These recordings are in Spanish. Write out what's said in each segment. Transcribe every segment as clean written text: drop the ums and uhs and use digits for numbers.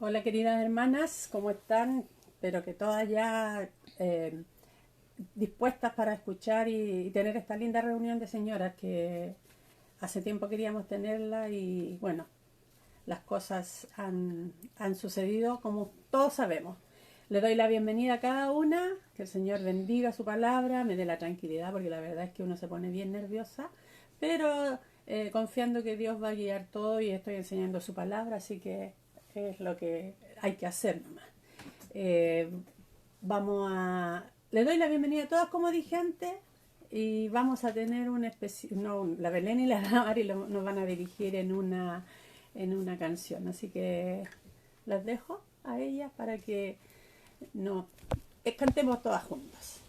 Hola queridas hermanas, ¿cómo están? Espero que todas ya dispuestas para escuchar y tener esta linda reunión de señoras que hace tiempo queríamos tenerla y bueno, las cosas han sucedido como todos sabemos. Le doy la bienvenida a cada una, que el Señor bendiga su palabra, me dé la tranquilidad porque la verdad es que uno se pone bien nerviosa, pero confiando que Dios va a guiar todo y estoy enseñando su palabra, así que es lo que hay que hacer nomás. Eh, le doy la bienvenida a todas como dije antes y vamos a tener una especie, no, la Belén y la Mari nos van a dirigir en una canción, así que las dejo a ellas para que nos cantemos todas juntas.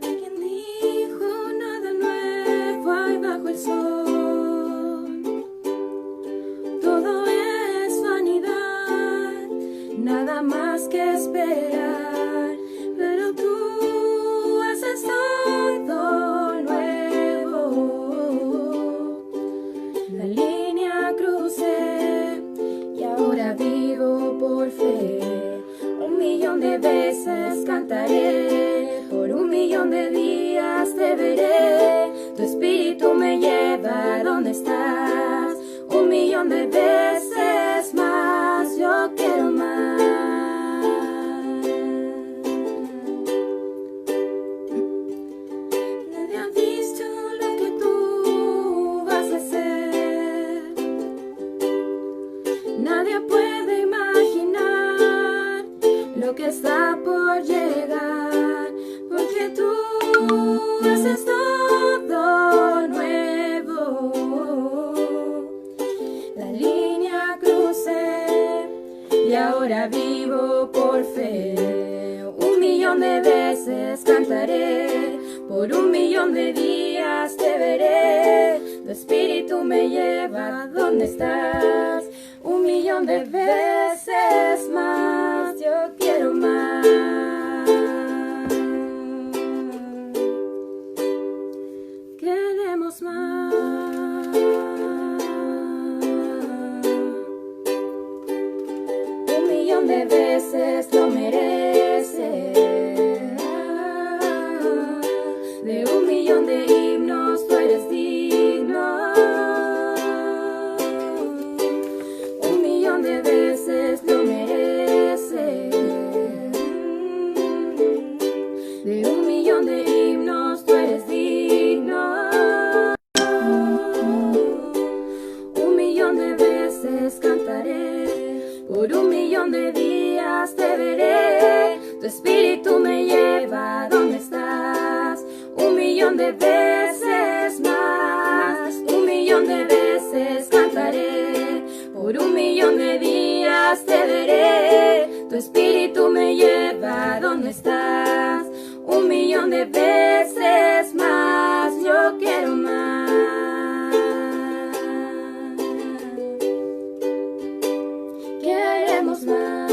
Alguien dijo nada nuevo hay bajo el sol. Todo es vanidad, nada más que esperar. Pero tú haces todo nuevo. La línea crucé y ahora vivo por fe. 1.000.000 de veces cantaré, por 1.000.000 de días te veré. Tu espíritu me lleva a donde estás. 1.000.000 de veces más, yo quiero más. Nadie ha visto lo que tú vas a hacer. Nadie puede imaginar lo que está por llegar, porque tú haces todo nuevo. La línea crucé y ahora vivo por fe. 1.000.000 de veces cantaré, por 1.000.000 de días te veré. Tu espíritu me lleva a donde estás. 1.000.000 de veces más, yo quiero más. Queremos más. 1.000.000 de veces lo mereces. De 1.000.000 de himnos tú eres digno. 1.000.000 de veces lo mereces. De 1.000.000 de himnos tú eres digno. 1.000.000 de veces cantaré, por 1.000.000 de días te veré. Tu espíritu me lleva a donde estás. 1.000.000 de veces más. 1.000.000 de veces cantaré, por 1.000.000 de días te veré. Tu espíritu me lleva a donde estás. 1.000.000 de veces más, yo quiero más. Queremos más.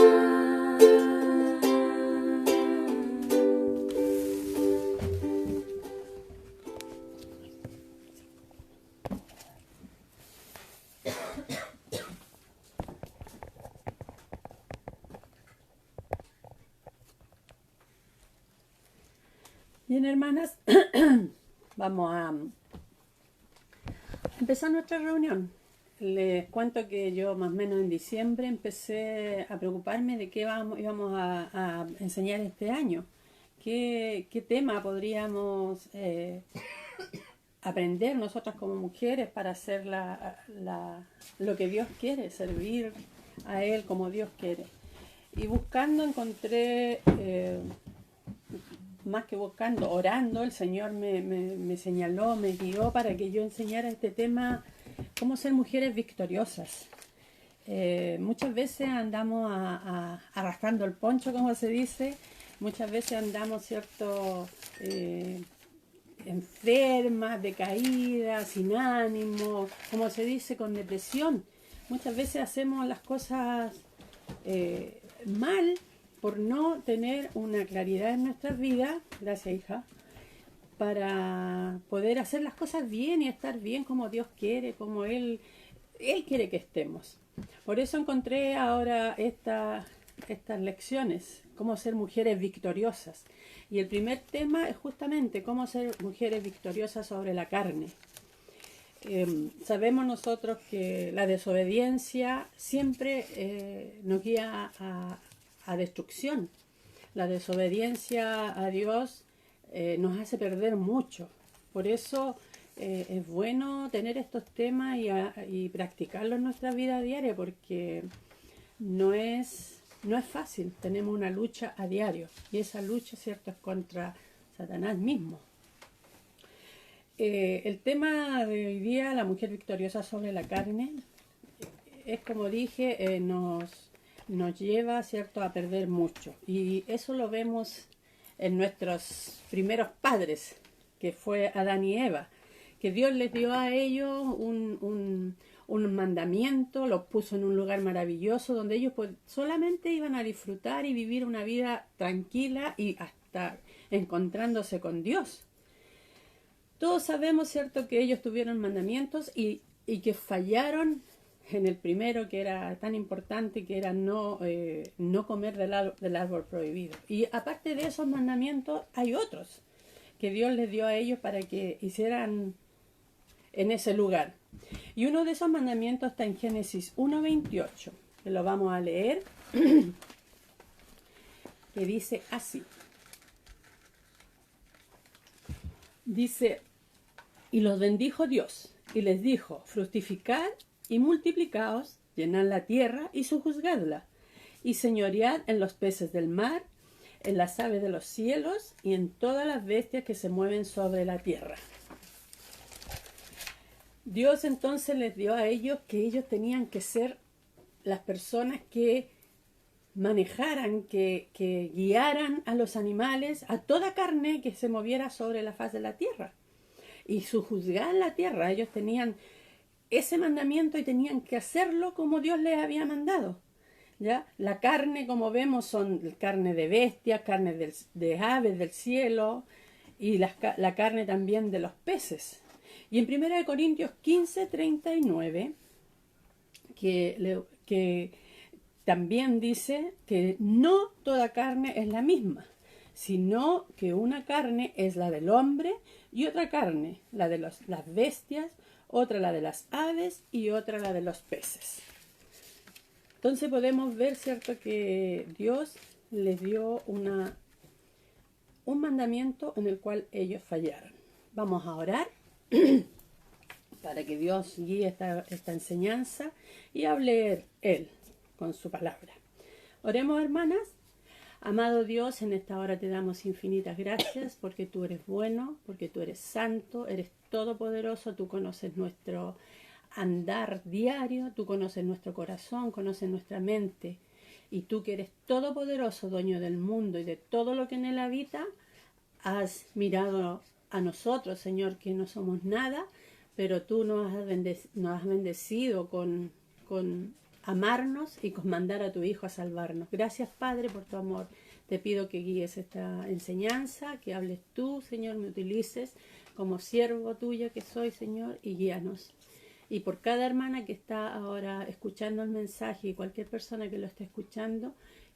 Bien, hermanas, vamos a empezar nuestra reunión. Les cuento que yo más o menos en diciembre empecé a preocuparme de qué íbamos a enseñar este año. qué tema podríamos aprender nosotras como mujeres para hacer lo que Dios quiere, servir a Él como Dios quiere. Y buscando encontré, más que buscando, orando, el Señor me señaló, me guió para que yo enseñara este tema, cómo ser mujeres victoriosas. Muchas veces andamos arrastrando el poncho, como se dice, muchas veces andamos, ¿cierto?, enfermas, decaídas, sin ánimo, como se dice, con depresión. Muchas veces hacemos las cosas mal por no tener una claridad en nuestras vidas, gracias hija, para poder hacer las cosas bien y estar bien como Dios quiere, como Él quiere que estemos. Por eso encontré ahora estas lecciones, cómo ser mujeres victoriosas. Y el primer tema es justamente cómo ser mujeres victoriosas sobre la carne. Sabemos nosotros que la desobediencia siempre nos guía a destrucción. La desobediencia a Dios nos hace perder mucho. Por eso es bueno tener estos temas y practicarlos en nuestra vida diaria, porque no es fácil. Tenemos una lucha a diario y esa lucha, cierto, es contra Satanás mismo. El tema de hoy día, la mujer victoriosa sobre la carne, es, como dije, nos lleva, cierto, a perder mucho. Y eso lo vemos en nuestros primeros padres, que fue Adán y Eva, que Dios les dio a ellos un mandamiento, los puso en un lugar maravilloso donde ellos pues solamente iban a disfrutar y vivir una vida tranquila y hasta encontrándose con Dios. Todos sabemos, ¿cierto?, que ellos tuvieron mandamientos y que fallaron en el primero, que era tan importante, que era no comer del árbol prohibido. Y aparte de esos mandamientos hay otros que Dios les dio a ellos para que hicieran en ese lugar. Y uno de esos mandamientos está en Génesis 1:28, que lo vamos a leer, que dice así. Dice: y los bendijo Dios, y les dijo: fructificad y multiplicaos, llenad la tierra y sojuzgadla, y señoread en los peces del mar, en las aves de los cielos, y en todas las bestias que se mueven sobre la tierra. Dios entonces les dio a ellos que ellos tenían que ser las personas que manejaran, que guiaran a los animales, a toda carne que se moviera sobre la faz de la tierra. Y sojuzgar la tierra, ellos tenían ese mandamiento y tenían que hacerlo como Dios les había mandado. ¿Ya? La carne, como vemos, son carne de bestias, carne de aves del cielo y la carne también de los peces. Y en 1 Corintios 15:39, que también dice que no toda carne es la misma, sino que una carne es la del hombre y otra carne, la de las bestias, otra la de las aves y otra la de los peces. Entonces podemos ver, ¿cierto?, que Dios les dio un mandamiento en el cual ellos fallaron. Vamos a orar para que Dios guíe esta enseñanza y hable Él con su palabra. Oremos, hermanas. Amado Dios, en esta hora te damos infinitas gracias porque tú eres bueno, porque tú eres santo, eres todopoderoso, tú conoces nuestro andar diario, tú conoces nuestro corazón, conoces nuestra mente, y tú que eres todopoderoso, dueño del mundo y de todo lo que en él habita, has mirado a nosotros, Señor, que no somos nada, pero tú nos has bendecido con amarnos y con mandar a tu Hijo a salvarnos. Gracias, Padre, por tu amor. Te pido que guíes esta enseñanza, que hables tú, Señor, me utilices como siervo tuya que soy, Señor, y guíanos. Y por cada hermana que está ahora escuchando el mensaje y cualquier persona que lo esté escuchando,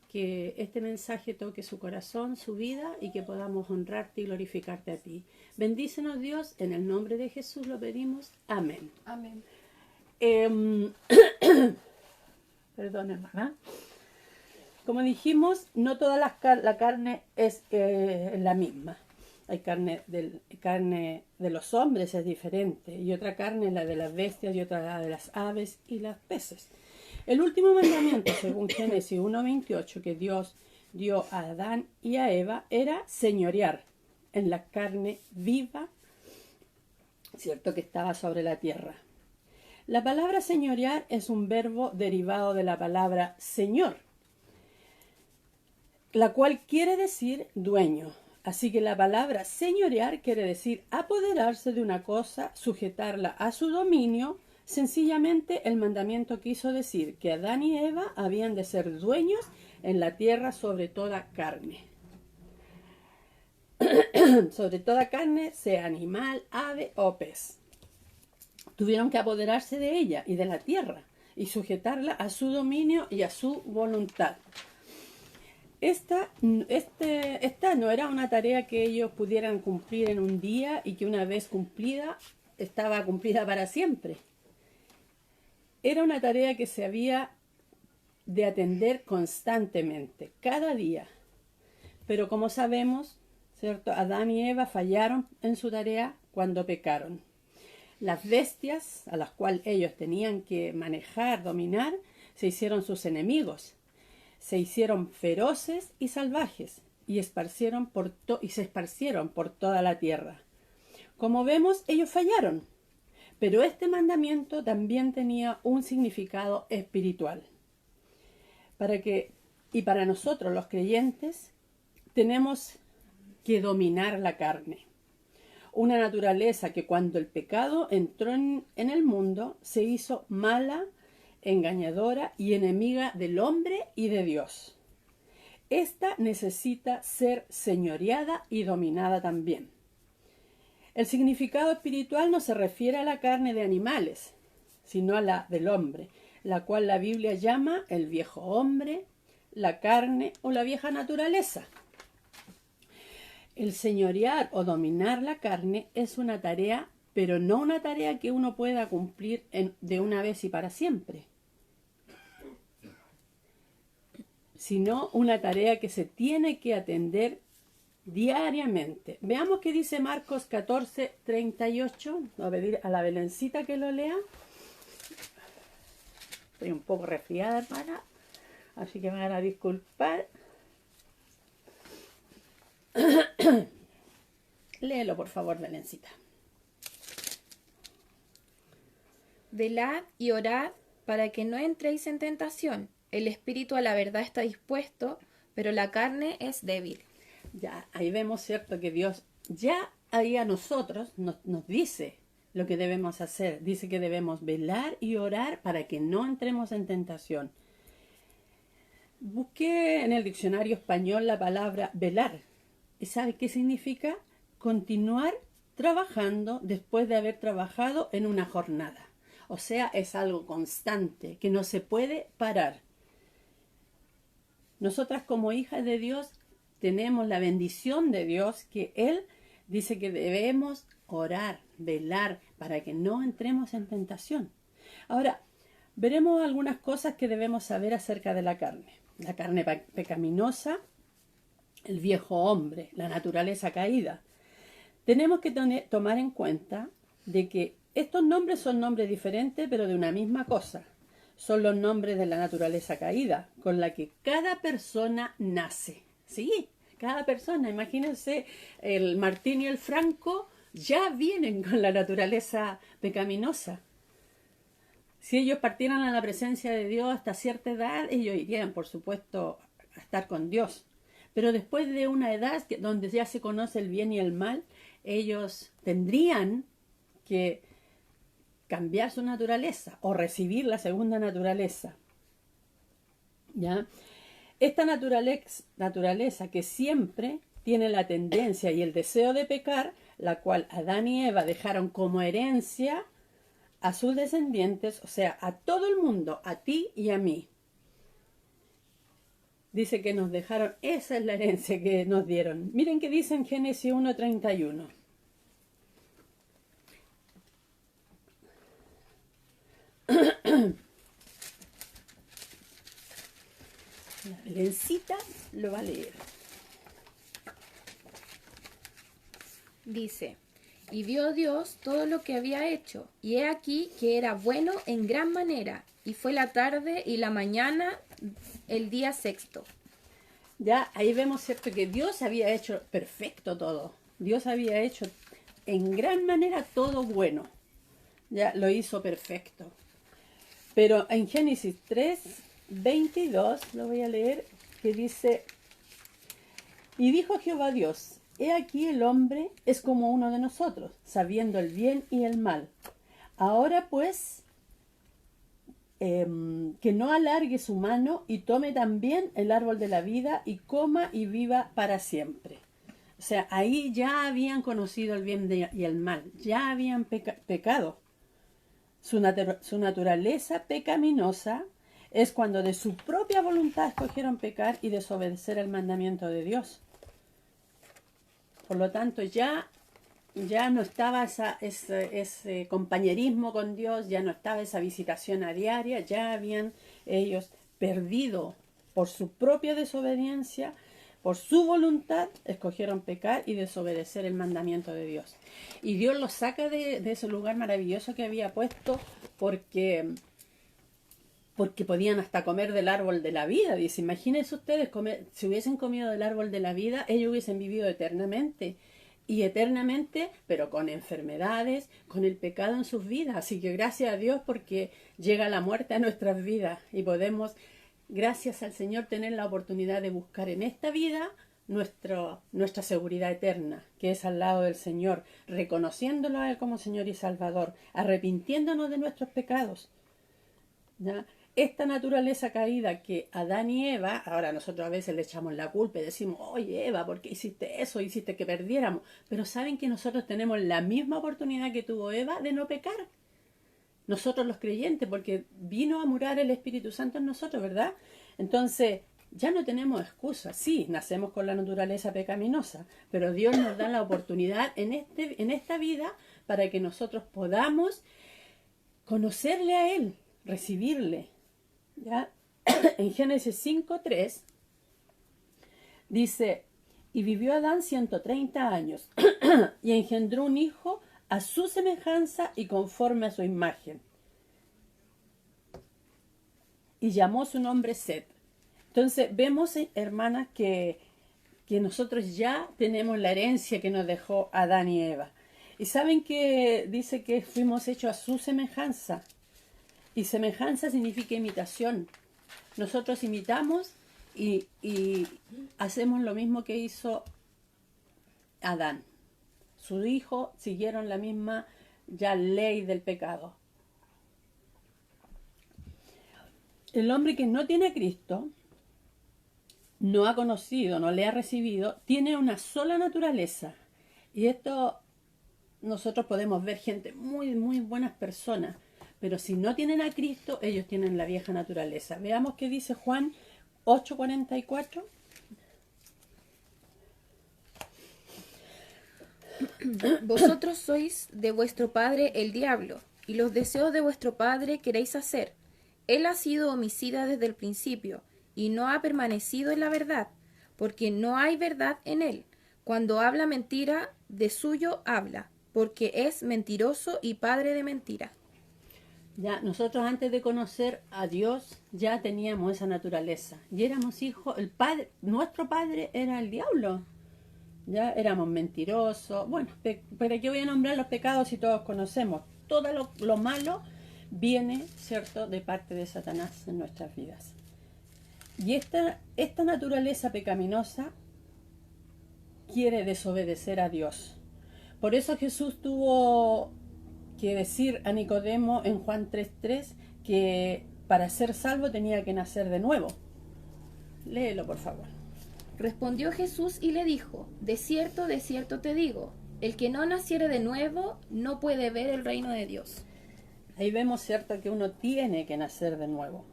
que este mensaje toque su corazón, su vida, y que podamos honrarte y glorificarte a ti. Bendícenos, Dios, en el nombre de Jesús lo pedimos. Amén. Amén. Perdón, hermana. como dijimos, no toda la carne es la misma. Hay carne de los hombres es diferente, y otra carne la de las bestias, y otra la de las aves y los peces. El último mandamiento, según Génesis 1:28, que Dios dio a Adán y a Eva, era señorear en la carne viva, cierto, que estaba sobre la tierra. La palabra señorear es un verbo derivado de la palabra señor, la cual quiere decir dueño. Así que la palabra señorear quiere decir apoderarse de una cosa, sujetarla a su dominio. Sencillamente el mandamiento quiso decir que Adán y Eva habían de ser dueños en la tierra sobre toda carne. Sobre toda carne, sea animal, ave o pez. Tuvieron que apoderarse de ella y de la tierra y sujetarla a su dominio y a su voluntad. Esta no era una tarea que ellos pudieran cumplir en un día y que una vez cumplida, estaba cumplida para siempre. Era una tarea que se había de atender constantemente, cada día. Pero como sabemos, ¿cierto? Adán y Eva fallaron en su tarea cuando pecaron. Las bestias a las cuales ellos tenían que manejar, dominar, se hicieron sus enemigos. Se hicieron feroces y salvajes y se esparcieron por toda la tierra. Como vemos, ellos fallaron, pero este mandamiento también tenía un significado espiritual. Para nosotros los creyentes tenemos que dominar la carne. Una naturaleza que cuando el pecado entró en el mundo se hizo mala, engañadora y enemiga del hombre y de Dios. Esta necesita ser señoreada y dominada también. El significado espiritual no se refiere a la carne de animales, sino a la del hombre, la cual la Biblia llama el viejo hombre, la carne o la vieja naturaleza. El señorear o dominar la carne es una tarea, pero no una tarea que uno pueda cumplir de una vez y para siempre, sino una tarea que se tiene que atender diariamente. Veamos qué dice Marcos 14:38. Voy a pedir a la Belencita que lo lea. Estoy un poco resfriada, hermana, así que me van a disculpar. Léelo, por favor, Belencita. Velad y orad para que no entréis en tentación. El espíritu a la verdad está dispuesto, pero la carne es débil. Ya, ahí vemos, cierto, que Dios ya ahí a nosotros nos dice lo que debemos hacer. Dice que debemos velar y orar para que no entremos en tentación. Busqué en el diccionario español la palabra velar. ¿Y sabe qué significa? Continuar trabajando después de haber trabajado en una jornada. O sea, es algo constante, que no se puede parar. Nosotras como hijas de Dios tenemos la bendición de Dios, que Él dice que debemos orar, velar, para que no entremos en tentación. Ahora, veremos algunas cosas que debemos saber acerca de la carne. La carne pecaminosa, el viejo hombre, la naturaleza caída. Tenemos que tomar en cuenta de que estos nombres son nombres diferentes, pero de una misma cosa. Son los nombres de la naturaleza caída, con la que cada persona nace. ¿Sí? Cada persona, imagínense, el Martín y el Franco ya vienen con la naturaleza pecaminosa. Si ellos partieran a la presencia de Dios hasta cierta edad, ellos irían, por supuesto, a estar con Dios. Pero después de una edad donde ya se conoce el bien y el mal, ellos tendrían que cambiar su naturaleza o recibir la segunda naturaleza. ¿Ya? Esta naturaleza que siempre tiene la tendencia y el deseo de pecar, la cual Adán y Eva dejaron como herencia a sus descendientes, o sea, a todo el mundo, a ti y a mí. Dice que nos dejaron, esa es la herencia que nos dieron. Miren qué dice en Génesis 1:31. La Belencita lo va a leer. Dice, y vio Dios todo lo que había hecho, y he aquí que era bueno en gran manera, y fue la tarde y la mañana el día sexto. Ya ahí vemos, ¿cierto?, que Dios había hecho perfecto todo. Dios había hecho en gran manera todo bueno. Ya lo hizo perfecto. Pero en Génesis 3:22, lo voy a leer, que dice, y dijo Jehová Dios, he aquí el hombre es como uno de nosotros, sabiendo el bien y el mal. Ahora pues, que no alargue su mano y tome también el árbol de la vida y coma y viva para siempre. O sea, ahí ya habían conocido el bien y el mal, ya habían pecado. Su naturaleza pecaminosa es cuando de su propia voluntad escogieron pecar y desobedecer el mandamiento de Dios. Por lo tanto, ya no estaba ese compañerismo con Dios, ya no estaba esa visitación a diaria, ya habían ellos perdido por su propia desobediencia, por su voluntad, escogieron pecar y desobedecer el mandamiento de Dios. Y Dios los saca de ese lugar maravilloso que había puesto porque podían hasta comer del árbol de la vida. Dice, imagínense ustedes, si hubiesen comido del árbol de la vida, ellos hubiesen vivido eternamente. Y eternamente, pero con enfermedades, con el pecado en sus vidas. Así que gracias a Dios porque llega la muerte a nuestras vidas y podemos, gracias al Señor, tener la oportunidad de buscar en esta vida nuestra seguridad eterna, que es al lado del Señor, reconociéndolo a Él como Señor y Salvador, arrepintiéndonos de nuestros pecados. ¿Ya? Esta naturaleza caída que Adán y Eva, ahora nosotros a veces le echamos la culpa y decimos, oye Eva, ¿por qué hiciste eso? Hiciste que perdiéramos. Pero saben que nosotros tenemos la misma oportunidad que tuvo Eva de no pecar. Nosotros los creyentes, porque vino a morar el Espíritu Santo en nosotros, ¿verdad? Entonces, ya no tenemos excusa. Sí, nacemos con la naturaleza pecaminosa, pero Dios nos da la oportunidad en esta vida para que nosotros podamos conocerle a Él, recibirle. ¿Ya? En Génesis 5:3 dice, y vivió Adán 130 años y engendró un hijo a su semejanza y conforme a su imagen. Y llamó su nombre Set. Entonces vemos, hermanas, que nosotros ya tenemos la herencia que nos dejó Adán y Eva. Y saben que dice que fuimos hechos a su semejanza. Y semejanza significa imitación. Nosotros imitamos y hacemos lo mismo que hizo Adán. Su hijo siguieron la misma ya ley del pecado. El hombre que no tiene a Cristo, no ha conocido, no le ha recibido, tiene una sola naturaleza. Y esto nosotros podemos ver gente muy, muy buenas personas. Pero si no tienen a Cristo, ellos tienen la vieja naturaleza. Veamos qué dice Juan 8:44. Vosotros sois de vuestro padre el diablo, y los deseos de vuestro padre queréis hacer. Él ha sido homicida desde el principio, y no ha permanecido en la verdad, porque no hay verdad en él. Cuando habla mentira, de suyo habla, porque es mentiroso y padre de mentira. Ya, nosotros antes de conocer a Dios ya teníamos esa naturaleza y éramos hijos. Nuestro padre era el diablo. Ya éramos mentirosos. Bueno, ¿para qué voy a nombrar los pecados si todos conocemos? Todo lo malo viene, ¿cierto?, de parte de Satanás en nuestras vidas. Y esta naturaleza pecaminosa quiere desobedecer a Dios. Por eso Jesús tuvo que decir a Nicodemo en Juan 3:3 que para ser salvo tenía que nacer de nuevo. Léelo, por favor. Respondió Jesús y le dijo, de cierto te digo, el que no naciere de nuevo no puede ver el reino de Dios. Ahí vemos, ¿cierto?, que uno tiene que nacer de nuevo.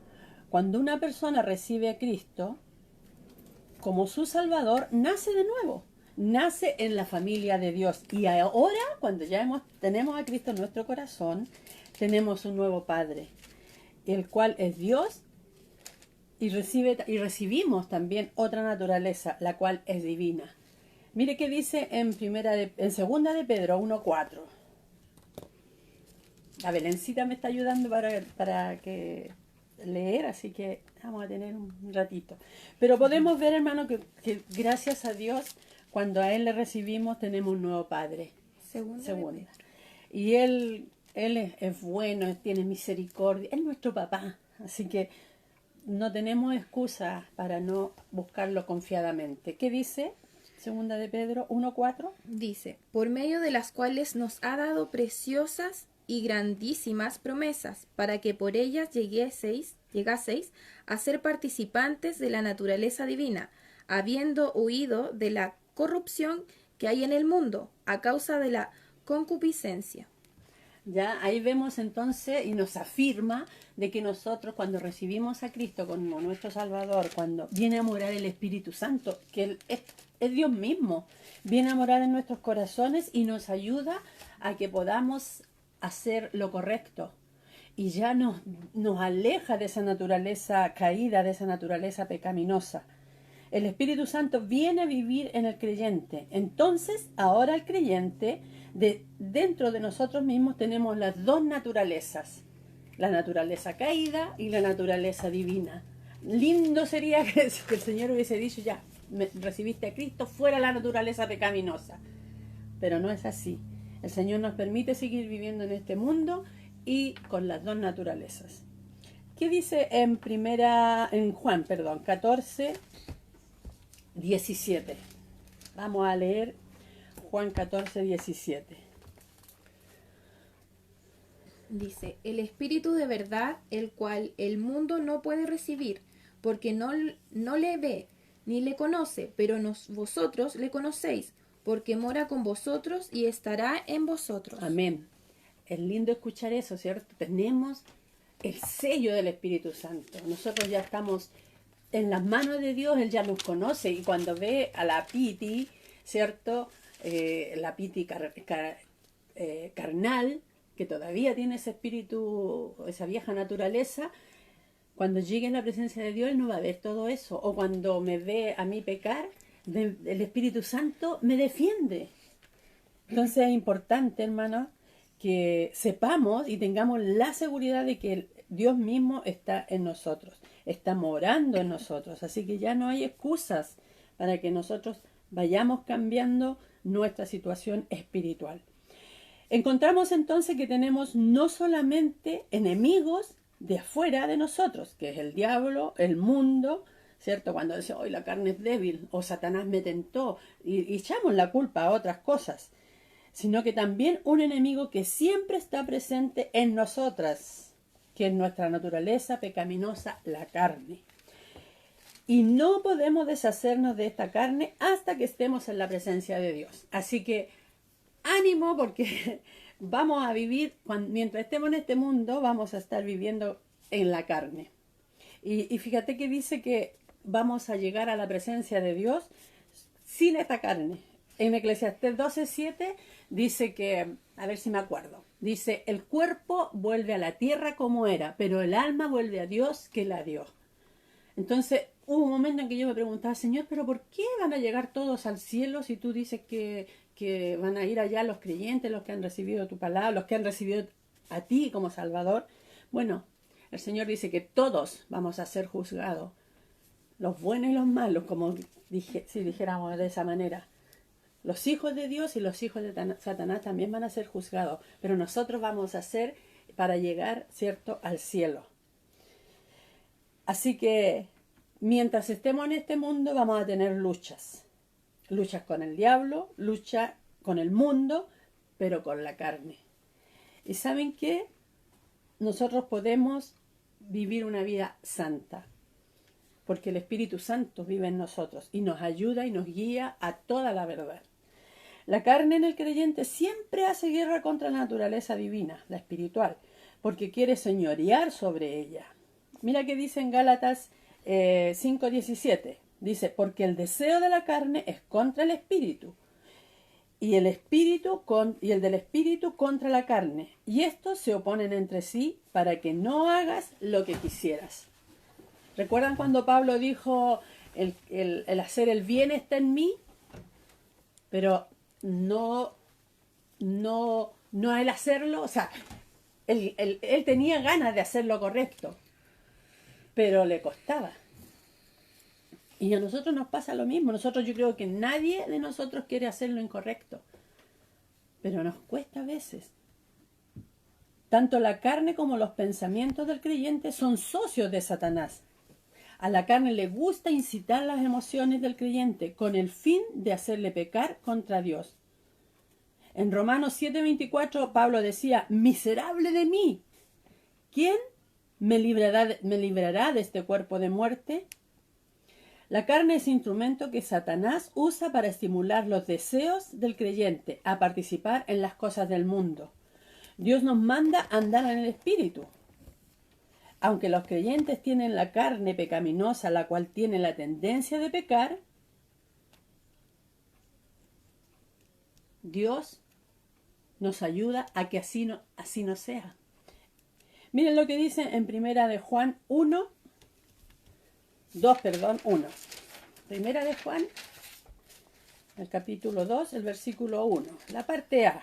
Cuando una persona recibe a Cristo como su Salvador, nace de nuevo. Nace en la familia de Dios. Y ahora, cuando ya tenemos a Cristo en nuestro corazón, tenemos un nuevo Padre, el cual es Dios y recibimos también otra naturaleza, la cual es divina. Mire qué dice en segunda de Pedro 1:4. La Belencita me está ayudando para que leer, así que vamos a tener un ratito. Pero podemos ver, hermano, que gracias a Dios, cuando a Él le recibimos, tenemos un nuevo Padre. Segunda. Y Él es bueno, tiene misericordia, es nuestro papá. Así que no tenemos excusa para no buscarlo confiadamente. ¿Qué dice? Segunda de Pedro 1:4. Dice, por medio de las cuales nos ha dado preciosas y grandísimas promesas, para que por ellas llegaseis a ser participantes de la naturaleza divina, habiendo huido de la corrupción que hay en el mundo, a causa de la concupiscencia. Ya, ahí vemos entonces y nos afirma de que nosotros cuando recibimos a Cristo como nuestro Salvador, cuando viene a morar el Espíritu Santo, que Él es Dios mismo, viene a morar en nuestros corazones y nos ayuda a que podamos hacer lo correcto. Y ya nos aleja de esa naturaleza caída, de esa naturaleza pecaminosa. El Espíritu Santo viene a vivir en el creyente. Entonces, ahora el creyente, dentro de nosotros mismos tenemos las dos naturalezas. La naturaleza caída y la naturaleza divina. Lindo sería que el Señor hubiese dicho, ya, recibiste a Cristo, fuera la naturaleza pecaminosa. Pero no es así. El Señor nos permite seguir viviendo en este mundo y con las dos naturalezas. ¿Qué dice en Juan 14:17? Vamos a leer Juan 14:17. Dice, el Espíritu de verdad, el cual el mundo no puede recibir, porque no le ve ni le conoce, pero vosotros le conocéis, porque mora con vosotros y estará en vosotros. Amén. Es lindo escuchar eso, ¿cierto? Tenemos el sello del Espíritu Santo. Nosotros ya estamos en las manos de Dios, Él ya nos conoce. Y cuando ve a la Piti, ¿cierto? La Piti carnal, que todavía tiene ese espíritu, esa vieja naturaleza, cuando llegue en la presencia de Dios, Él no va a ver todo eso. O cuando me ve a mí pecar, el Espíritu Santo me defiende. Entonces es importante, hermano, que sepamos y tengamos la seguridad de que Dios mismo está en nosotros, está morando en nosotros. Así que ya no hay excusas para que nosotros vayamos cambiando nuestra situación espiritual. Encontramos entonces que tenemos no solamente enemigos de afuera de nosotros, que es el diablo, el mundo, ¿cierto? Cuando dice, hoy la carne es débil, o Satanás me tentó, y echamos la culpa a otras cosas, sino que también un enemigo que siempre está presente en nosotras, que es nuestra naturaleza pecaminosa, la carne. Y no podemos deshacernos de esta carne hasta que estemos en la presencia de Dios. Así que ánimo, porque vamos a vivir, mientras estemos en este mundo, vamos a estar viviendo en la carne. Y fíjate que dice que vamos a llegar a la presencia de Dios sin esta carne. En Eclesiastés 12:7 dice que, a ver si me acuerdo, dice, el cuerpo vuelve a la tierra como era, pero el alma vuelve a Dios que la dio. Entonces hubo un momento en que yo me preguntaba, Señor, pero ¿por qué van a llegar todos al cielo si tú dices que van a ir allá los creyentes, los que han recibido tu palabra, los que han recibido a ti como Salvador? Bueno, el Señor dice que todos vamos a ser juzgados, los buenos y los malos, como si dijéramos de esa manera. Los hijos de Dios y los hijos de Satanás también van a ser juzgados, pero nosotros vamos a ser para llegar, ¿cierto?, al cielo. Así que mientras estemos en este mundo vamos a tener luchas con el diablo, lucha con el mundo, pero con la carne. ¿Y saben qué? Nosotros podemos vivir una vida santa, porque el Espíritu Santo vive en nosotros y nos ayuda y nos guía a toda la verdad. La carne en el creyente siempre hace guerra contra la naturaleza divina, la espiritual, porque quiere señorear sobre ella. Mira que dice en Gálatas 5:17. Dice, porque el deseo de la carne es contra el espíritu, y el del espíritu contra la carne, y estos se oponen entre sí para que no hagas lo que quisieras. ¿Recuerdan cuando Pablo dijo, el hacer el bien está en mí? Pero no el hacerlo, o sea, él tenía ganas de hacer lo correcto, pero le costaba. Y a nosotros nos pasa lo mismo. Nosotros, yo creo que nadie de nosotros quiere hacer lo incorrecto, pero nos cuesta a veces. Tanto la carne como los pensamientos del creyente son socios de Satanás. A la carne le gusta incitar las emociones del creyente con el fin de hacerle pecar contra Dios. En Romanos 7:24 Pablo decía, miserable de mí, ¿quién me librará de este cuerpo de muerte? La carne es instrumento que Satanás usa para estimular los deseos del creyente a participar en las cosas del mundo. Dios nos manda a andar en el espíritu. Aunque los creyentes tienen la carne pecaminosa, la cual tiene la tendencia de pecar, Dios nos ayuda a que así no sea. Miren lo que dice en Primera de Juan 1. Primera de Juan, el capítulo 2, el versículo 1. La parte A.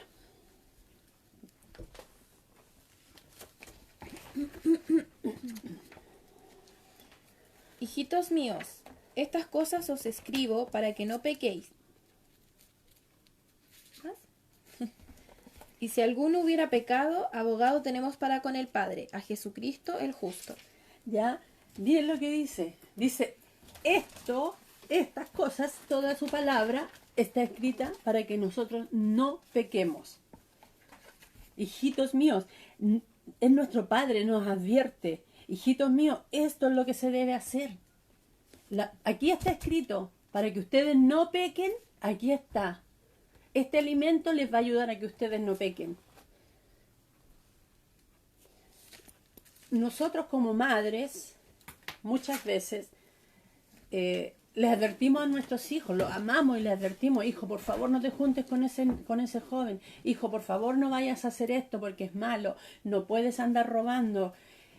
Hijitos míos, estas cosas os escribo para que no pequéis. Y si alguno hubiera pecado, abogado tenemos para con el Padre, a Jesucristo el justo. Ya, miren lo que dice. Dice, estas cosas, toda su palabra está escrita para que nosotros no pequemos. Hijitos míos, es nuestro Padre, nos advierte. Hijitos míos, esto es lo que se debe hacer. Aquí está escrito, para que ustedes no pequen, aquí está. Este alimento les va a ayudar a que ustedes no pequen. Nosotros como madres, muchas veces, les advertimos a nuestros hijos, los amamos y les advertimos, hijo, por favor no te juntes con ese joven, hijo, por favor no vayas a hacer esto porque es malo, no puedes andar robando,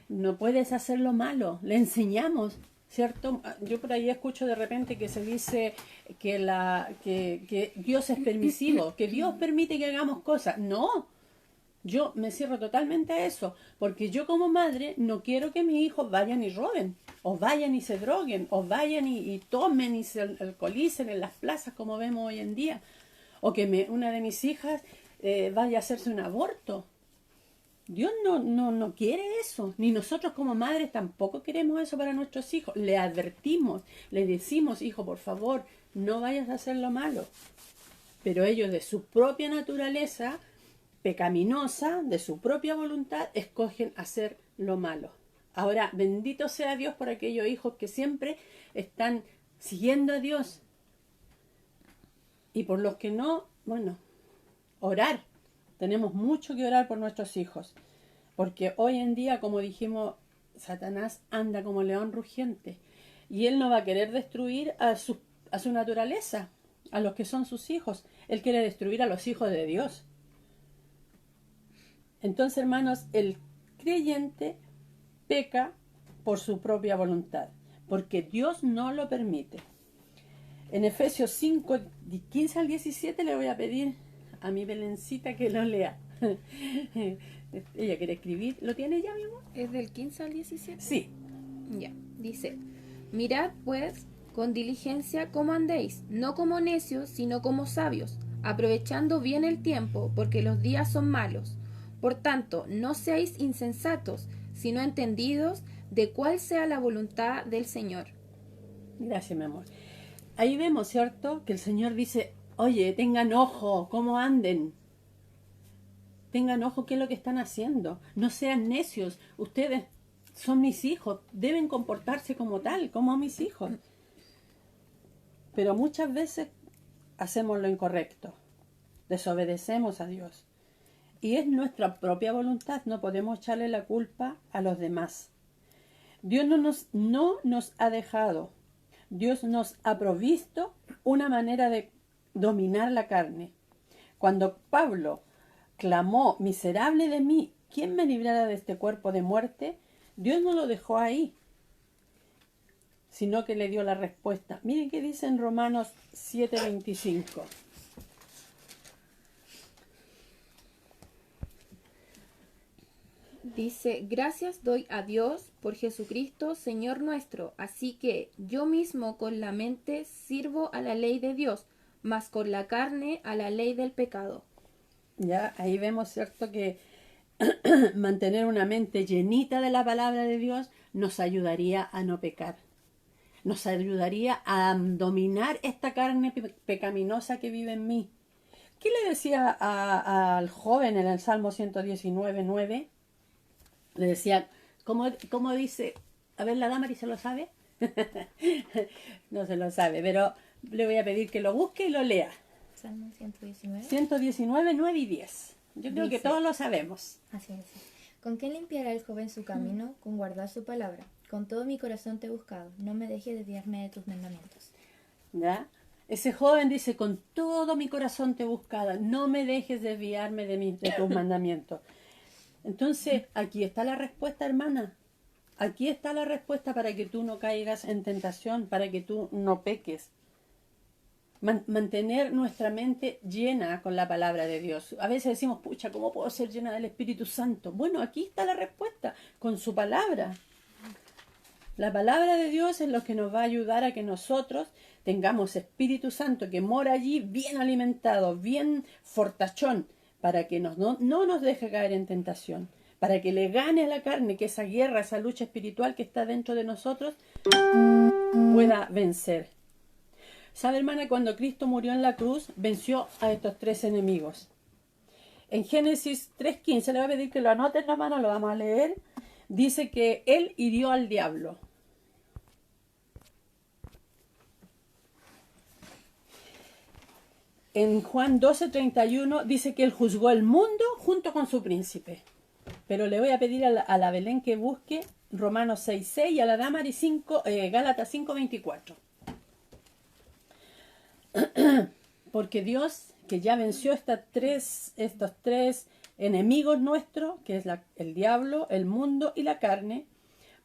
no puedes hacer lo malo, le enseñamos, ¿cierto? Yo por ahí escucho de repente que se dice que Dios es permisivo, que Dios permite que hagamos cosas. No, yo me cierro totalmente a eso, porque yo como madre no quiero que mis hijos vayan y roben, o vayan y se droguen, o vayan y tomen y se alcoholicen en las plazas como vemos hoy en día, o que una de mis hijas vaya a hacerse un aborto. Dios no quiere eso, ni nosotros como madres tampoco queremos eso para nuestros hijos. Le advertimos, le decimos, hijo, por favor, no vayas a hacer lo malo. Pero ellos de su propia naturaleza pecaminosa, de su propia voluntad, escogen hacer lo malo. Ahora, bendito sea Dios por aquellos hijos que siempre están siguiendo a Dios. Y por los que no, bueno, orar. Tenemos mucho que orar por nuestros hijos, porque hoy en día, como dijimos, Satanás anda como león rugiente y él no va a querer destruir a su naturaleza, a los que son sus hijos. Él quiere destruir a los hijos de Dios. Entonces, hermanos, el creyente peca por su propia voluntad, porque Dios no lo permite. En Efesios 5, 15 al 17 le voy a pedir a mi Belencita que lo lea. Ella quiere escribir. ¿Lo tiene ya, mi amor? ¿Es del 15 al 17? Sí. Ya, dice, mirad pues con diligencia cómo andéis, no como necios, sino como sabios, aprovechando bien el tiempo, porque los días son malos. Por tanto, no seáis insensatos, sino entendidos de cuál sea la voluntad del Señor. Gracias, mi amor. Ahí vemos, ¿cierto? Que el Señor dice, oye, tengan ojo, cómo anden. Tengan ojo qué es lo que están haciendo. No sean necios. Ustedes son mis hijos. Deben comportarse como tal, como mis hijos. Pero muchas veces hacemos lo incorrecto. Desobedecemos a Dios. Y es nuestra propia voluntad. No podemos echarle la culpa a los demás. Dios no nos ha dejado. Dios nos ha provisto una manera de dominar la carne. Cuando Pablo clamó, miserable de mí, ¿quién me librará de este cuerpo de muerte? Dios no lo dejó ahí. sino que le dio la respuesta. Miren qué dice en Romanos 7:25. Dice, gracias doy a Dios por Jesucristo, Señor nuestro. Así que yo mismo con la mente sirvo a la ley de Dios, mas con la carne a la ley del pecado. Ya, ahí vemos, ¿cierto?, que mantener una mente llenita de la palabra de Dios nos ayudaría a no pecar. Nos ayudaría a dominar esta carne pecaminosa que vive en mí. ¿Qué le decía al joven en el Salmo 119:9? Le decía, ¿cómo dice? A ver, la Damari se lo sabe. No se lo sabe, pero le voy a pedir que lo busque y lo lea. Salmo 119. 119, 9 y 10. Yo creo que Dice, todos lo sabemos. así es. ¿Con qué limpiará el joven su camino? Con guardar su palabra. Con todo mi corazón te he buscado. No me dejes desviarme de tus mandamientos. ¿Ya? Ese joven dice, con todo mi corazón te he buscado, no me dejes desviarme de tus mandamientos. Entonces, aquí está la respuesta, hermana. Aquí está la respuesta para que tú no caigas en tentación, para que tú no peques. Mantener nuestra mente llena con la palabra de Dios. A veces decimos, pucha, ¿cómo puedo ser llena del Espíritu Santo? Bueno, aquí está la respuesta, con su palabra. La palabra de Dios es lo que nos va a ayudar a que nosotros tengamos Espíritu Santo que mora allí bien alimentado, bien fortachón, para que no nos deje caer en tentación, para que le gane a la carne, que esa guerra, esa lucha espiritual que está dentro de nosotros, pueda vencer. ¿Sabe, hermana? Cuando Cristo murió en la cruz, venció a estos tres enemigos. En Génesis 3:15, le voy a pedir que lo anoten, hermano, lo vamos a leer. Dice que Él hirió al diablo. En Juan 12:31 dice que Él juzgó el mundo junto con su príncipe. Pero le voy a pedir a la Belén que busque Romanos 6:6 y a la Damari Gálatas 5:24. Porque Dios, que ya venció estos tres enemigos nuestros, que es el diablo, el mundo y la carne,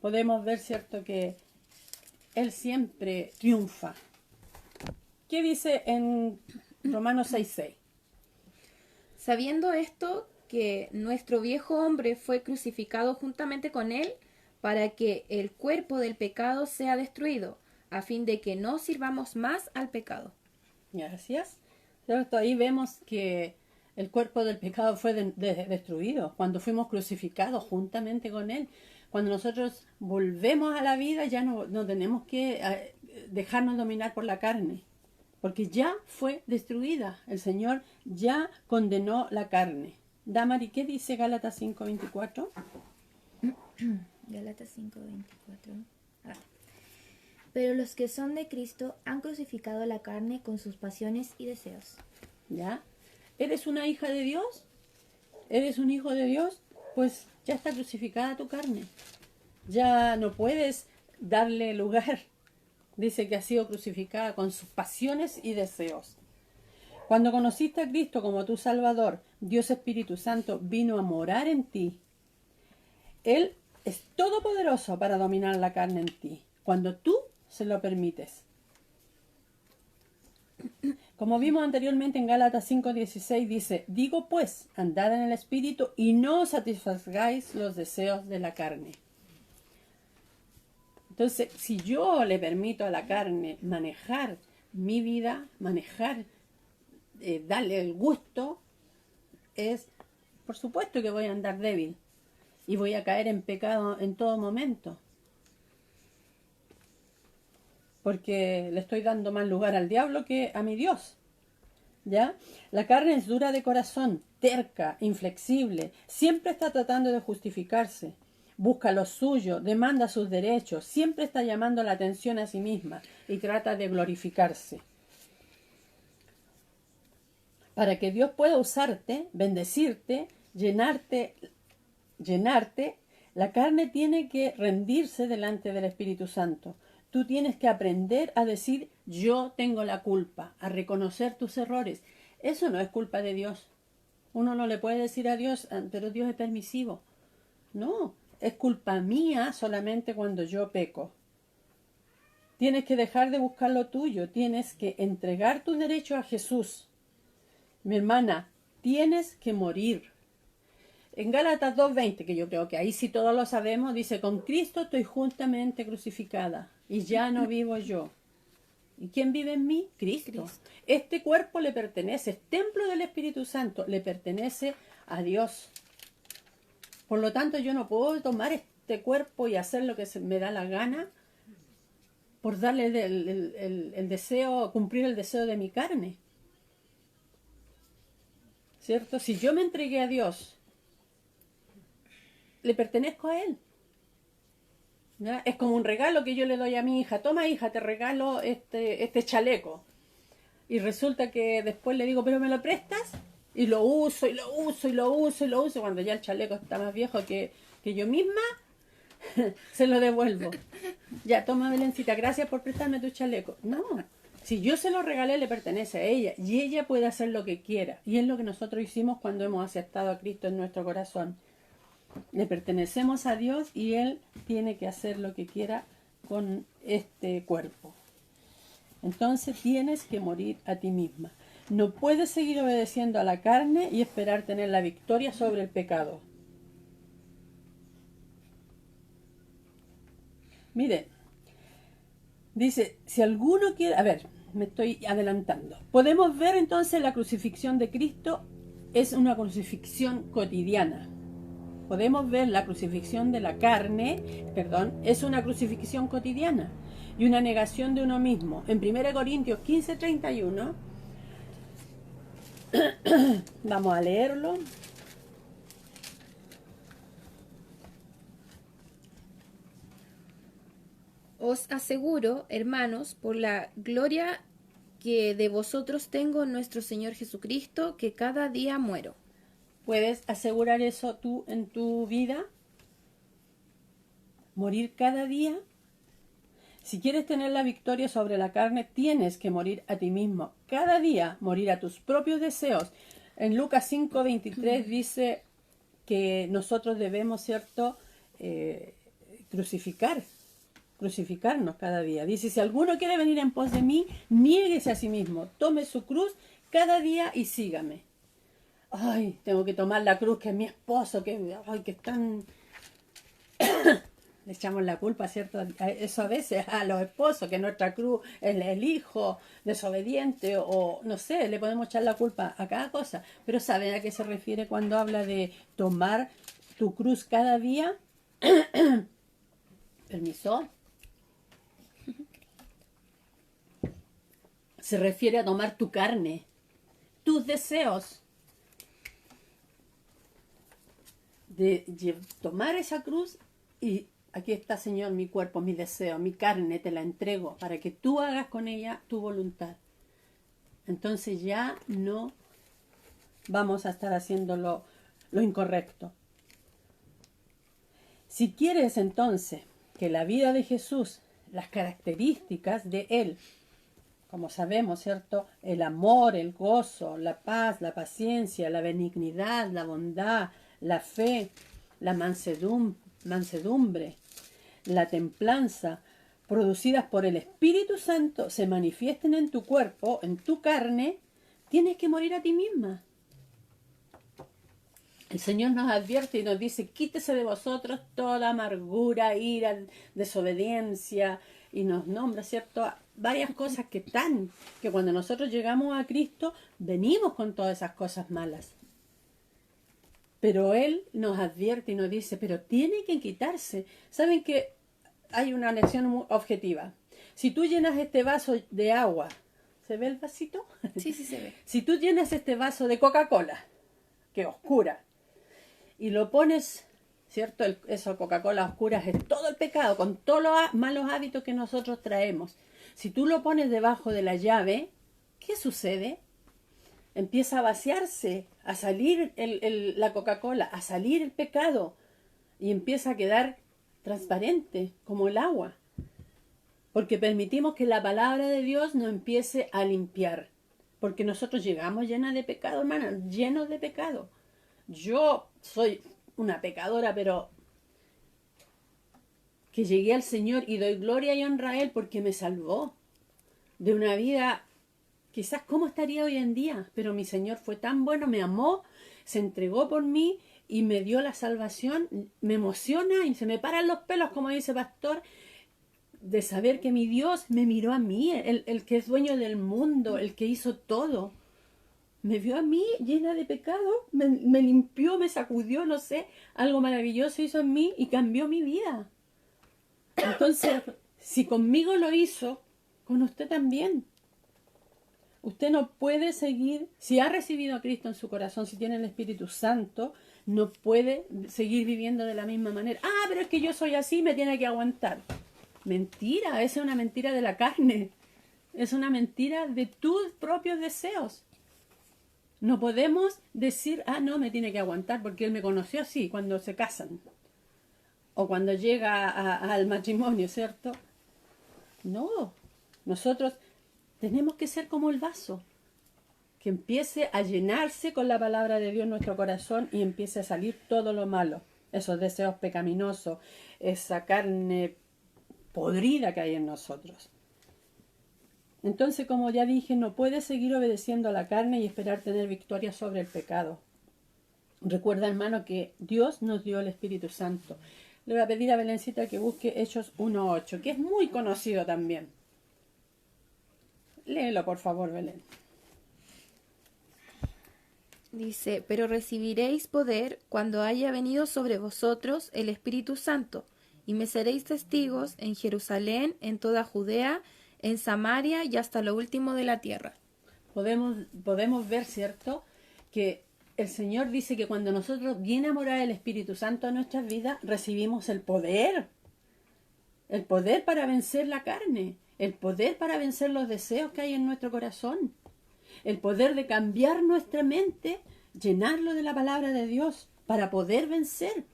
podemos ver, ¿cierto?, que Él siempre triunfa. ¿Qué dice en Romanos 6:6? Sabiendo esto, que nuestro viejo hombre fue crucificado juntamente con él, para que el cuerpo del pecado sea destruido, a fin de que no sirvamos más al pecado. Gracias. ¿Cierto? Ahí vemos que el cuerpo del pecado fue destruido cuando fuimos crucificados juntamente con Él. Cuando nosotros volvemos a la vida ya no tenemos que dejarnos dominar por la carne, porque ya fue destruida. El Señor ya condenó la carne. Damari, ¿qué dice Gálatas 5:24? Gálatas 5:24. Pero los que son de Cristo han crucificado la carne con sus pasiones y deseos. ¿Ya? ¿Eres una hija de Dios? ¿Eres un hijo de Dios? Pues ya está crucificada tu carne. Ya no puedes darle lugar. Dice que ha sido crucificada con sus pasiones y deseos. Cuando conociste a Cristo como tu Salvador, Dios Espíritu Santo vino a morar en ti. Él es todopoderoso para dominar la carne en ti, cuando tú se lo permites. Como vimos anteriormente en Gálatas 5:16 dice, digo pues, andad en el Espíritu y no satisfagáis los deseos de la carne. Entonces, si yo le permito a la carne manejar mi vida, darle el gusto, por supuesto que voy a andar débil y voy a caer en pecado en todo momento. Porque le estoy dando más lugar al diablo que a mi Dios. ¿Ya? La carne es dura de corazón, terca, inflexible, siempre está tratando de justificarse, busca lo suyo, demanda sus derechos, siempre está llamando la atención a sí misma y trata de glorificarse. Para que Dios pueda usarte, bendecirte, llenarte, la carne tiene que rendirse delante del Espíritu Santo. Tú tienes que aprender a decir, yo tengo la culpa, a reconocer tus errores. Eso no es culpa de Dios. Uno no le puede decir a Dios, pero Dios es permisivo. No, es culpa mía solamente cuando yo peco. Tienes que dejar de buscar lo tuyo, tienes que entregar tus derechos a Jesús. Mi hermana, tienes que morir. En Gálatas 2:20, que yo creo que ahí sí todos lo sabemos, dice, con Cristo estoy juntamente crucificada y ya no vivo yo. ¿Y quién vive en mí? Cristo. Este cuerpo le pertenece, es templo del Espíritu Santo, le pertenece a Dios. Por lo tanto, yo no puedo tomar este cuerpo y hacer lo que me da la gana por darle el deseo, cumplir el deseo de mi carne. ¿Cierto? Si yo me entregué a Dios, le pertenezco a Él. ¿Ya? Es como un regalo que yo le doy a mi hija. Toma, hija, te regalo este chaleco. Y resulta que después le digo, ¿pero me lo prestas? Y lo uso, y lo uso, y lo uso, y lo uso. Cuando ya el chaleco está más viejo que yo misma, se lo devuelvo. Ya, toma, Belencita, gracias por prestarme tu chaleco. No, si yo se lo regalé, le pertenece a ella. Y ella puede hacer lo que quiera. Y es lo que nosotros hicimos cuando hemos aceptado a Cristo en nuestro corazón. Le pertenecemos a Dios y Él tiene que hacer lo que quiera con este cuerpo. Entonces tienes que morir a ti misma. No puedes seguir obedeciendo a la carne y esperar tener la victoria sobre el pecado. Miren, dice, si alguno quiere... A ver, me estoy adelantando. Podemos ver entonces la crucifixión de Cristo es una crucifixión cotidiana. Podemos ver la crucifixión de la carne, es una crucifixión cotidiana y una negación de uno mismo. En 1 Corintios 15:31, vamos a leerlo. Os aseguro, hermanos, por la gloria que de vosotros tengo en nuestro Señor Jesucristo, que cada día muero. ¿Puedes asegurar eso tú en tu vida? ¿Morir cada día? Si quieres tener la victoria sobre la carne, tienes que morir a ti mismo. Cada día morir a tus propios deseos. En Lucas 5:23 dice que nosotros debemos, ¿cierto?, crucificarnos cada día. Dice, si alguno quiere venir en pos de mí, niéguese a sí mismo, tome su cruz cada día y sígame. Ay, tengo que tomar la cruz, que es mi esposo, que es tan... Le echamos la culpa, ¿cierto? Eso a veces a los esposos, que nuestra cruz es el hijo desobediente o no sé, le podemos echar la culpa a cada cosa. Pero ¿saben a qué se refiere cuando habla de tomar tu cruz cada día? Permiso. Se refiere a tomar tu carne, tus deseos. De tomar esa cruz y aquí está, Señor, mi cuerpo, mi deseo, mi carne, te la entrego para que tú hagas con ella tu voluntad. Entonces ya no vamos a estar haciendo lo incorrecto. Si quieres entonces que la vida de Jesús, las características de Él, como sabemos, ¿cierto?, el amor, el gozo, la paz, la paciencia, la benignidad, la bondad, la fe, la mansedumbre, la templanza, producidas por el Espíritu Santo, se manifiesten en tu cuerpo, en tu carne, tienes que morir a ti misma. El Señor nos advierte y nos dice, quítese de vosotros toda amargura, ira, desobediencia, y nos nombra, ¿cierto?, varias cosas que cuando nosotros llegamos a Cristo, venimos con todas esas cosas malas. Pero Él nos advierte y nos dice, pero tiene que quitarse. ¿Saben que hay una lección muy objetiva? Si tú llenas este vaso de agua, ¿se ve el vasito? Sí, se ve. Si tú llenas este vaso de Coca-Cola, que es oscura, y lo pones, ¿cierto? Esa Coca-Cola oscura es todo el pecado, con todos los malos hábitos que nosotros traemos. Si tú lo pones debajo de la llave, ¿qué sucede? Empieza a vaciarse, a salir la Coca-Cola, a salir el pecado y empieza a quedar transparente como el agua. Porque permitimos que la palabra de Dios nos empiece a limpiar. Porque nosotros llegamos llenas de pecado, hermana, llenos de pecado. Yo soy una pecadora, pero que llegué al Señor y doy gloria y honra a Él porque me salvó de una vida, quizás cómo estaría hoy en día, pero mi Señor fue tan bueno, me amó, se entregó por mí y me dio la salvación. Me emociona y se me paran los pelos, como dice pastor, de saber que mi Dios me miró a mí, el que es dueño del mundo, el que hizo todo. Me vio a mí llena de pecado, me limpió, me sacudió, no sé, algo maravilloso hizo en mí y cambió mi vida. Entonces, si conmigo lo hizo, con usted también. Usted no puede seguir, si ha recibido a Cristo en su corazón, si tiene el Espíritu Santo, no puede seguir viviendo de la misma manera. Ah, pero es que yo soy así, me tiene que aguantar. Mentira, esa es una mentira de la carne. Es una mentira de tus propios deseos. No podemos decir, ah, no, me tiene que aguantar porque él me conoció así cuando se casan. O cuando llega al matrimonio, ¿cierto? No, nosotros tenemos que ser como el vaso, que empiece a llenarse con la palabra de Dios en nuestro corazón y empiece a salir todo lo malo, esos deseos pecaminosos, esa carne podrida que hay en nosotros. Entonces, como ya dije, no puedes seguir obedeciendo a la carne y esperar tener victoria sobre el pecado. Recuerda, hermano, que Dios nos dio el Espíritu Santo. Le voy a pedir a Belencita que busque Hechos 1:8, que es muy conocido también. Léelo, por favor, Belén. Dice, pero recibiréis poder cuando haya venido sobre vosotros el Espíritu Santo, y me seréis testigos en Jerusalén, en toda Judea, en Samaria y hasta lo último de la tierra. Podemos ver, ¿cierto?, que el Señor dice que cuando nosotros viene a morar el Espíritu Santo en nuestras vidas, recibimos el poder para vencer la carne, el poder para vencer los deseos que hay en nuestro corazón, el poder de cambiar nuestra mente, llenarlo de la palabra de Dios para poder vencer.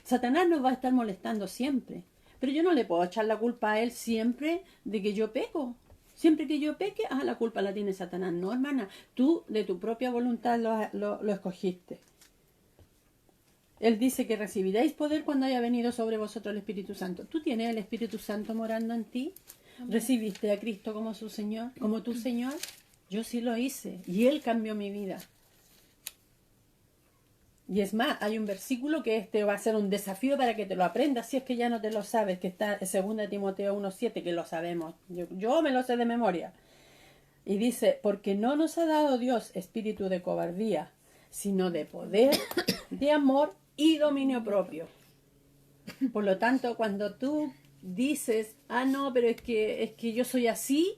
Satanás nos va a estar molestando siempre, pero yo no le puedo echar la culpa a él siempre de que yo peco. Siempre que yo peque, la culpa la tiene Satanás. No, hermana, tú de tu propia voluntad lo escogiste. Él dice que recibiréis poder cuando haya venido sobre vosotros el Espíritu Santo. ¿Tú tienes el Espíritu Santo morando en ti? ¿Recibiste a Cristo como su Señor, como tu Señor? Yo sí lo hice y Él cambió mi vida. Y es más, hay un versículo que va a ser un desafío para que te lo aprendas, si es que ya no te lo sabes, que está en 2 Timoteo 1:7, que lo sabemos. Yo me lo sé de memoria. Y dice, porque no nos ha dado Dios espíritu de cobardía, sino de poder, de amor y dominio propio. Por lo tanto, cuando tú dices, no, pero es que yo soy así,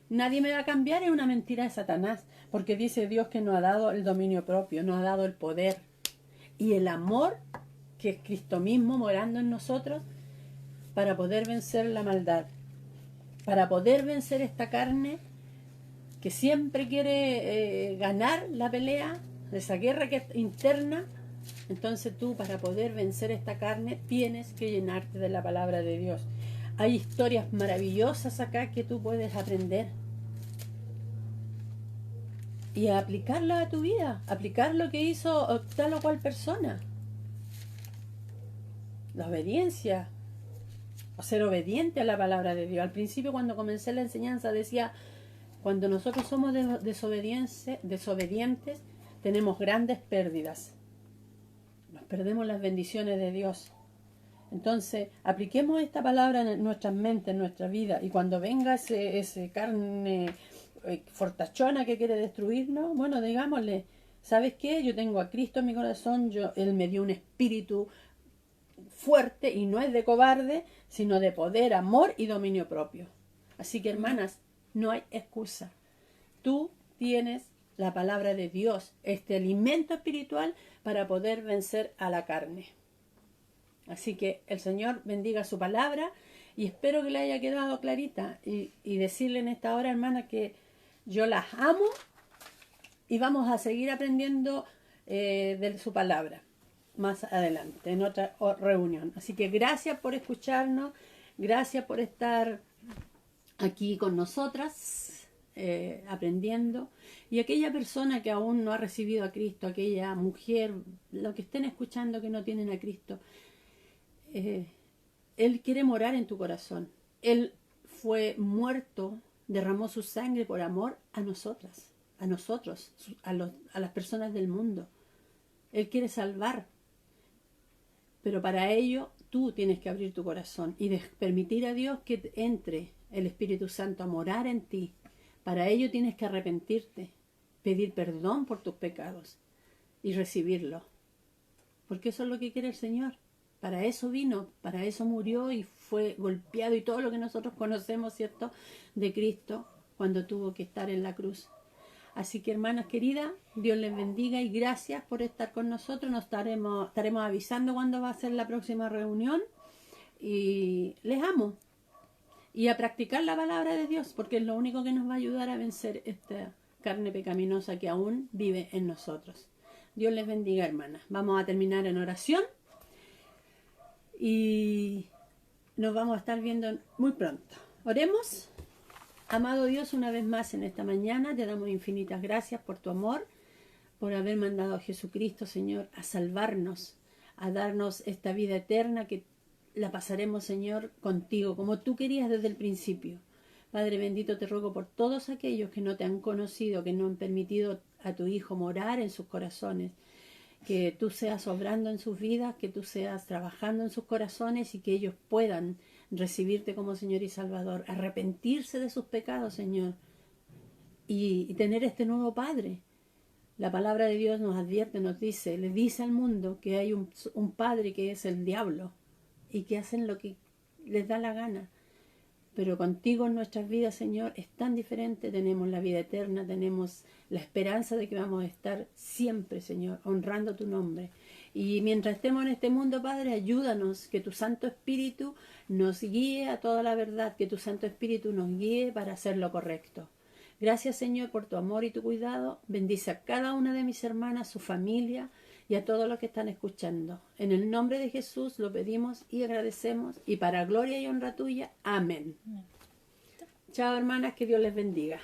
nadie me va a cambiar, es una mentira de Satanás, porque dice Dios que nos ha dado el dominio propio, nos ha dado el poder y el amor, que es Cristo mismo morando en nosotros, para poder vencer la maldad, para poder vencer esta carne que siempre quiere ganar la pelea, esa guerra que es interna. Entonces tú, para poder vencer esta carne, tienes que llenarte de la palabra de Dios. Hay historias maravillosas acá que tú puedes aprender y aplicarla a tu vida, aplicar lo que hizo tal o cual persona. La obediencia, o ser obediente a la palabra de Dios. Al principio, cuando comencé la enseñanza, decía, cuando nosotros somos desobedientes, tenemos grandes pérdidas. Nos perdemos las bendiciones de Dios. Entonces, apliquemos esta palabra en nuestras mentes, en nuestra vida, y cuando venga ese carne fortachona que quiere destruirnos, bueno, digámosle, ¿sabes qué? Yo tengo a Cristo en mi corazón, Él me dio un espíritu fuerte y no es de cobarde, sino de poder, amor y dominio propio. Así que, hermanas, no hay excusa. Tú tienes la palabra de Dios, este alimento espiritual para poder vencer a la carne. Así que el Señor bendiga su palabra y espero que le haya quedado clarita y decirle en esta hora, hermana, que yo las amo y vamos a seguir aprendiendo de su palabra más adelante, en otra reunión. Así que gracias por escucharnos, gracias por estar aquí con nosotras, aprendiendo. Y aquella persona que aún no ha recibido a Cristo, aquella mujer, lo que estén escuchando que no tienen a Cristo, Él quiere morar en tu corazón. Él fue muerto, derramó su sangre por amor a nosotras, a nosotros, a las personas del mundo. Él quiere salvar. Pero para ello tú tienes que abrir tu corazón y permitir a Dios que entre el Espíritu Santo a morar en ti. Para ello tienes que arrepentirte, pedir perdón por tus pecados y recibirlo. Porque eso es lo que quiere el Señor. Para eso vino, para eso murió y fue golpeado y todo lo que nosotros conocemos, ¿cierto?, de Cristo cuando tuvo que estar en la cruz. Así que, hermanas queridas, Dios les bendiga y gracias por estar con nosotros. Nos estaremos avisando cuándo va a ser la próxima reunión y les amo. Y a practicar la palabra de Dios, porque es lo único que nos va a ayudar a vencer esta carne pecaminosa que aún vive en nosotros. Dios les bendiga, hermanas. Vamos a terminar en oración y nos vamos a estar viendo muy pronto. Oremos. Amado Dios, una vez más en esta mañana te damos infinitas gracias por tu amor, por haber mandado a Jesucristo, Señor, a salvarnos, a darnos esta vida eterna que la pasaremos, Señor, contigo, como tú querías desde el principio. Padre bendito, te ruego por todos aquellos que no te han conocido, que no han permitido a tu Hijo morar en sus corazones, que tú seas obrando en sus vidas, que tú seas trabajando en sus corazones y que ellos puedan recibirte como Señor y Salvador, arrepentirse de sus pecados, Señor, y tener este nuevo Padre. La palabra de Dios nos advierte, nos dice, le dice al mundo que hay un padre que es el diablo y que hacen lo que les da la gana. Pero contigo en nuestras vidas, Señor, es tan diferente. Tenemos la vida eterna, tenemos la esperanza de que vamos a estar siempre, Señor, honrando tu nombre. Y mientras estemos en este mundo, Padre, ayúdanos, que tu Santo Espíritu nos guíe a toda la verdad, que tu Santo Espíritu nos guíe para hacer lo correcto. Gracias, Señor, por tu amor y tu cuidado. Bendice a cada una de mis hermanas, su familia y a todos los que están escuchando. En el nombre de Jesús lo pedimos y agradecemos, y para gloria y honra tuya. Amén. Chao, hermanas, que Dios les bendiga.